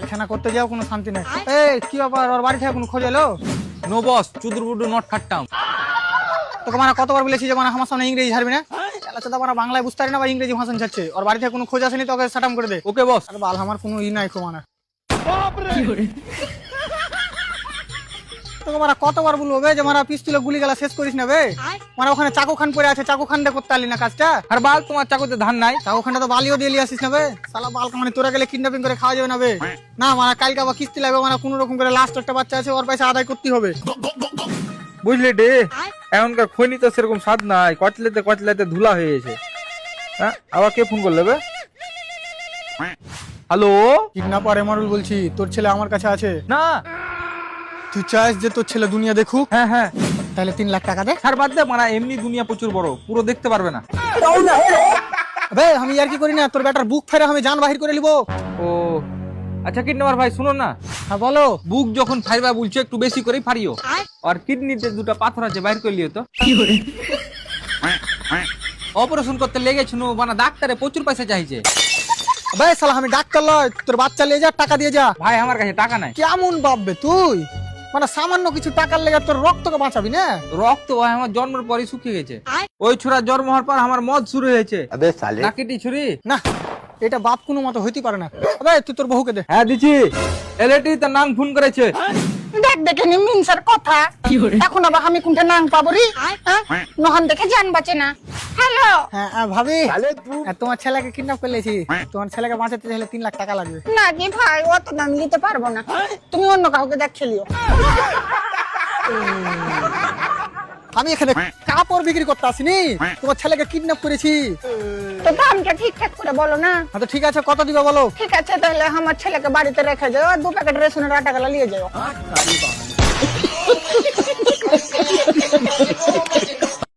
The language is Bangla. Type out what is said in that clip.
পায়খানা করতে যাও কোনো শান্তি নেই। এই কি ব্যাপার, ওর বাড়ি থেকে কোনো খোঁজ এলো? নো বস, চুদুর বুডু নট খাটতাম। তোকে মানে কতবার বলেছি যে মানে আমার সামনে ইংরেজি ছাড়বি না? চালা মানে বাংলায় বুঝতে পারি না বা ইংরেজি ভাষণ ছাড়ছে। ওর বাড়ি থেকে কোনো খোঁজ আসেনি, তোকে সাটাম করে দে। ওকে বস। আরে বাল, আমার কোনো নাই খো মানে। তোকে মানে কতবার বলবো বে যে মানে পিস্তলে গুলি গেলা শেষ করিস না বে। মানে ওখানে চাকু খান পড়ে আছে, চাকু খান করতে পারলি না কাজটা। আর বাল, তোমার চাকুতে ধান নাই? চাকু খানটা তো বালিও দিয়ে আসিস না বে। শালা বাল মানে তোরা গেলে কিডন্যাপিং করে খাওয়া যাবে না বে। না মানে কালকে আবার কিস্তি লাগবে, মানে কোনো রকম করে লাস্ট একটা বাচ্চা আছে, ওর পয়সা আদায় করতে হবে। বুঝলি ডে, এখনকার খৈনি তো সেরকম স্বাদ নাই, কচলাতে কচলাতে ধুলা হয়ে গেছে। হ্যাঁ, আবার কে ফোন করলে বে? হ্যালো। কিডন্যাপার এমরুল বলছি, তোর ছেলে আমার কাছে আছে। না। তুই চাস যে তোর ছেলে দুনিয়া দেখুক? হ্যাঁ হ্যাঁ। তাহলে 3 লাখ টাকা দে। আর বাদ দে, মানে এমনি দুনিয়া প্রচুর বড়, পুরো দেখতে পারবে না। বে আমি আর কি করি না, তোর বেটার বুক ফেরে আমি জান বাহির করে নিব। ও আচ্ছা, কিডন্যাপার ভাই শুনো না, হ্যাঁ বলো। বুক যখন ফাইবা বলছো একটু বেশি করে ফাড়িও। আর কিডনিতে দুটো পাথর আছে, বাইর করে লিও তো। অপারেশন করতে লেগেছিল, মানে ডাক্তারে প্রচুর পয়সা চাইছে। বে শালা আমি ডাক্তার লয়, তোর বাচ্চা নিয়ে যা, টাকা দিয়ে যা। ভাই আমার কাছে টাকা নাই। কেমন ভাববে তুই? মানে সামান্য কিছু টাকার লেগে তোর রক্তকে বাঁচাবি না? রক্ত ভাই আমার জন্মের পরই শুকিয়ে গেছে। ওই ছোড়া জন্ম হওয়ার পর আমার মদ শুরু হয়েছে। নাকিটি ছুরি না, এটা বাপ কোনো মতো হইতে পারে না। বে তুই তোর বহুকে দে। হ্যাঁ দিছি, এলএটি তার নাম ফোন করেছে। দেখ দেখে নি মিনসার কথা, এখন আবার আমি কোনটা নাং পাবো রে? নহন দেখে জান বাঁচে না। হ্যালো। হ্যাঁ ভাবি, তোমার ছেলেকে কিডন্যাপ করে লেছি। তোমার ছেলেকে বাঁচাতে চাইলে 3 লাখ টাকা লাগবে। না জি ভাই, অত দাম নিতে পারবো না, তুমি অন্য কাউকে দেখ খেলিও। আমি এখানে কাপড় বিক্রি করতে আসিনি, তোমার ছেলেকে কিডন্যাপ করেছি। তো দামটা ঠিকঠাক করে বলো না। আচ্ছা ঠিক আছে, কত দিবে বলো? ঠিক আছে, তাহলে আমার ছেলেকে বাড়িতে রেখে যাও, আর 2 প্যাকেট রেশনের আটা গেলা নিয়ে যাও।